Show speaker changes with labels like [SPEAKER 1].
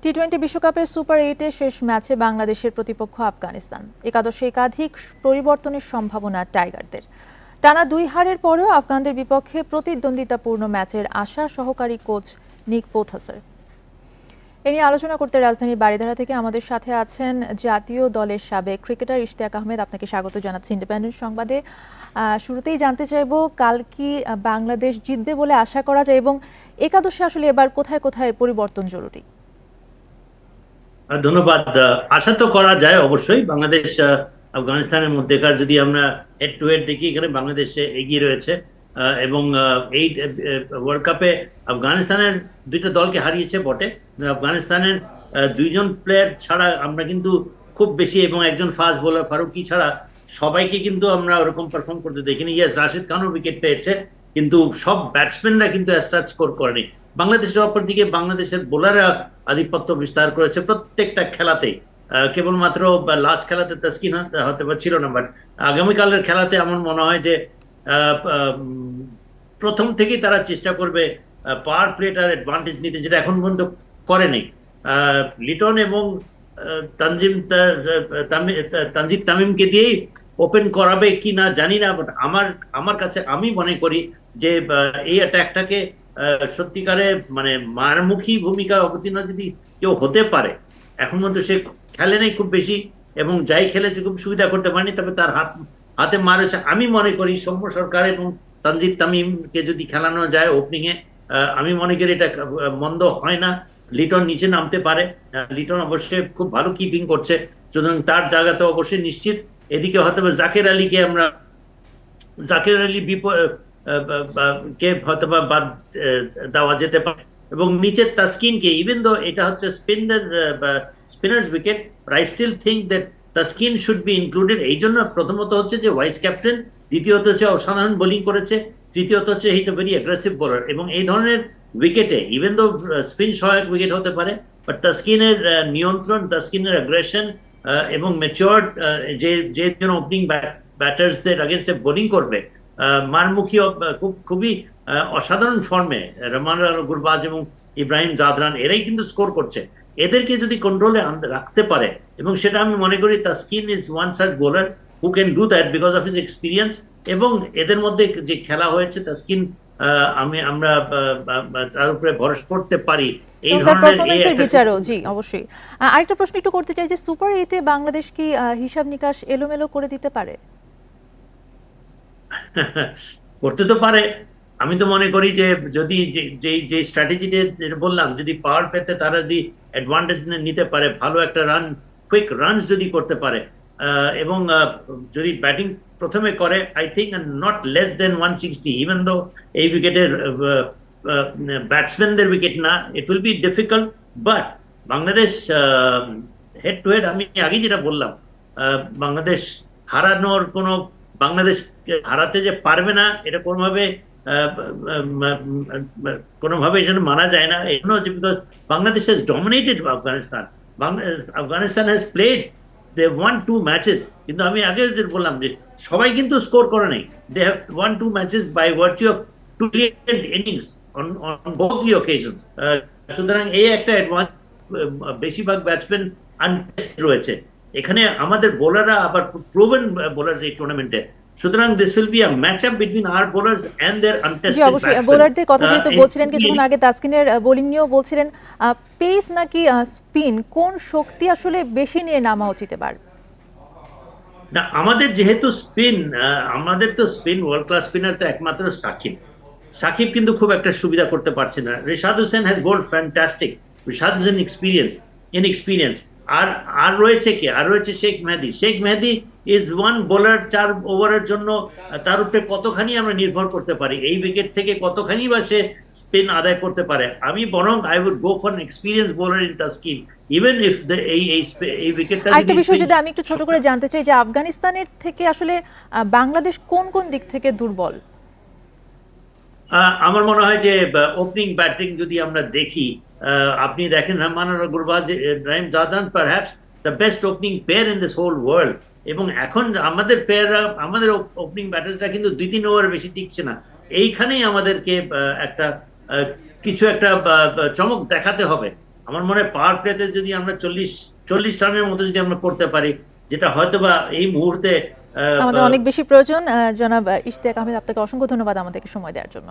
[SPEAKER 1] টি-20 বিশ্বকাপের সুপার 8-এর শেষ ম্যাচে বাংলাদেশের প্রতিপক্ষ আফগানিস্তান। একাদশে একাধিক পরিবর্তনের সম্ভাবনা টাইগারদের। টানা 2 হারের পরেও আফগানদের বিপক্ষে প্রতিদ্বন্দ্বিতাপূর্ণ ম্যাচের আশা সহকারী কোচ নিক পোথাসের। এ নিয়ে আলোচনা করতে রাজধানীর বারিধারা থেকে আমাদের সাথে আছেন জাতীয় দলের সাবেক ক্রিকেটার ইশতিয়াক আহমেদ। আপনাকে স্বাগত জানাচ্ছি ইন্ডিপেন্ডেন্ট সংবাদে। শুরুতেই জানতে চাইবো, কাল কি বাংলাদেশ জিতবে বলে আশা করা যায় এবং একাদশে আসলে এবার কোথায় কোথায় পরিবর্তন জরুরি?
[SPEAKER 2] ধন্যবাদ। আশা তো করা যায় অবশ্যই। বাংলাদেশ আফগানিস্তানের মধ্যেকার যদি আমরা হেড টু হেড দেখি, এখানে বাংলাদেশ এগিয়ে রয়েছে এবং এই ওয়ার্ল্ড কাপে আফগানিস্তানের দুইটা দলকে হারিয়েছে বটে। আফগানিস্তানের দুইজন প্লেয়ার ছাড়া আমরা কিন্তু খুব বেশি, এবং একজন ফাস্ট বোলার ফারুকি ছাড়া সবাইকে কিন্তু আমরা ওরকম পারফর্ম করতে দেখিনি। ইয়েস, রাশিদ খানও উইকেট পেয়েছে, কিন্তু সব ব্যাটসম্যানরা কিন্তু স্কোর করেনি। বাংলাদেশের অপরদিকে বাংলাদেশের বোলাররা আধিপত্য বিস্তার করেছে প্রত্যেকটা খেলাতেই। কেবলমাত্র লাস্ট খেলাতে তাসকিন হয়তো ছিল না, বাট আগামীকালের খেলাতে আমার মনে হয় যে প্রথম থেকেই তারা চেষ্টা করবে পাওয়ার প্লেটার অ্যাডভান্টেজ নিতে, যেটা এখন পর্যন্ত করেনি। লিটন এবং তানজিদ তামিমকে দিয়েই ওপেন করাবে কি না জানি না, বাট আমার কাছে আমি মনে করি যে এই অ্যাটাকটাকে সত্যিকারে মানে মারমুখী ভূমিকা অবতীর্ণ যদি কেউ হতে পারে। এখন পর্যন্ত সে খেলে নেই খুব বেশি, এবং যাই খেলেছে খুব সুবিধা করতে পারেনি, তবে তার হাতে মারেছে। আমি মনে করি সৌম্য সরকার এবং তানজিদ তামিমকে যদি খেলানো যায় ওপেনিং এ, আমি মনে করি এটা মন্দ হয় না। লিটন নিচে নামতে পারে, লিটন অবশ্যই খুব ভালো কিপিং করছে, সুতরাং তার জায়গাতে অবশ্যই নিশ্চিত। এদিকে হয়তো জাকের আলী কে হয়তো বাদ দেওয়া যেতে পারে, এবং নিচের তাসকিনকে, ইভেন দো এটা হচ্ছে spinners wicket, I still think that Taskin should be included. এই জন্য প্রথমত হচ্ছে যে ভাইস ক্যাপ্টেন, দ্বিতীয়ত হচ্ছে অসাধারণ বোলিং করেছে, তৃতীয়ত হচ্ছে he is a very aggressive bowler. এবং এই ধরনের উইকেটে ইভেন দো স্পিন সহায়ক উইকেট হতে পারে, বাট তাসকিনের নিয়ন্ত্রণ, তাসকিনের অ্যাগ্রেশন এবং ম্যাচিওরড যে ওপেনিং ব্যাটার্সদের আগেনস্টে বোলিং করবে, মারমুখী খুবই অসাধারণ ফর্মে রহমান গুরবাজ এবং ইব্রাহিম জাদরান, এরাই কিন্তু স্কোর করছে। এদেরকে যদি কন্ট্রোলে রাখতে পারে, এবং সেটা আমি মনে করি Taskin is one such bowler who can do that because of his experience. এবং এদের মধ্যে যে খেলা হয়েছে তাসকিন, আমরা তার উপরে ভরসা করতে পারি এই ধরনের
[SPEAKER 1] বিচারও। জি, অবশ্যই। আরেকটা প্রশ্ন একটু করতে চাই যে সুপার 8-এ বাংলাদেশ কি হিসাব নিকাশ এলোমেলো করে দিতে পারে?
[SPEAKER 2] করতে তো পারে। আমি তো মনে করি যে যদি যে স্ট্র্যাটেজিতে বললাম, যদি পাওয়ার পেতে তারা যদি অ্যাডভান্টেজ নিতে পারে, ভালো একটা কুইক রানস যদি করতে পারে, এবং যদি ব্যাটিং প্রথমে করে, I think not less than 160, even though এই উইকেটের ব্যাটসম্যানদের উইকেট না, it will be difficult. But Bangladesh head to head, আমি আগে যেটা বললাম, বাংলাদেশ হারানোর কোনো, বাংলাদেশ হারাতে যে পারবে না এটা কোনোভাবে যেন মানা যায় না। এজন্য because Bangladesh has dominated Afghanistan. Afghanistan has played, they won two matches, কিন্তু আমি আগে যে বললাম যে সবাই কিন্তু স্কোর করে নাই। They have won two matches by virtue of two innings on both the occasions. সুতরাং এই একটা অ্যাডভান্স, বেশিরভাগ ব্যাটসম্যান আনটেস্টেড রয়েছে এখানে, আমাদের বোলাররা আবার প্রুভেন বোলার এই টুর্নামেন্টে। সুতরাং this will be a match up between our bowlers and their untested.
[SPEAKER 1] জি, অবশ্যই। বোলারদের কথা যেহেতু বলছিলেন কিছুক্ষণ আগে, তাসকিনের বোলিং নিয়েও বলছিলেন, পেস নাকি স্পিন, কোন শক্তি আসলে বেশি নিয়ে নামা উচিত এবার?
[SPEAKER 2] না, আমাদের যেহেতু স্পিন, আমাদের তো স্পিন ওয়ার্ল্ড ক্লাস স্পিনার তো একমাত্র সাকিব কিন্তু খুব একটা সুবিধা করতে পারছে না। Rishad Hossain has bowled fantastic, Rishad Hossain inexperience. আর রয়েছে কে? আর রয়েছে Sheikh Mahedi is one bowler 4 ওভারের জন্য, তার উপরে কতখানি আমরা নির্ভর করতে পারি, এই উইকেট থেকে কতখানি বা সে স্পিন আদায় করতে পারে। আমি বরং I would go for experience bowler in Taskin, even if এই উইকেটটা।
[SPEAKER 1] আরেকটা বিষয় যদি আমি একটু ছোট করে জানতে চাই যে আফগানিস্তানের থেকে আসলে বাংলাদেশ কোন কোন দিক থেকে দুর্বল?
[SPEAKER 2] আমার মনে হয় যে ওপেনিং ব্যাটিং যদি আমরা দেখি, আপনি দেখেন Rahman Gurbaz, Ibrahim Zadran perhaps the best opening pair in this whole world. এবং এখন আমাদের প্লেয়াররা, আমাদের ওপেনিং ব্যাটার্সরা কিন্তু 2-3 ওভার বেশি টিকছে না। এইখানেই আমাদেরকে একটা কিছু একটা চমক দেখাতে হবে। আমার মনে হয় পাওয়ার প্লেতে যদি আমরা 40 রানের মতো যদি আমরা করতে পারি, যেটা হয়তোবা এই মুহূর্তে
[SPEAKER 1] আমাদের অনেক বেশি প্রয়োজন। জনাব ইশতিয়াক আহমেদ, আপনাকে অসংখ্য ধন্যবাদ আমাদেরকে সময় দেওয়ার জন্য।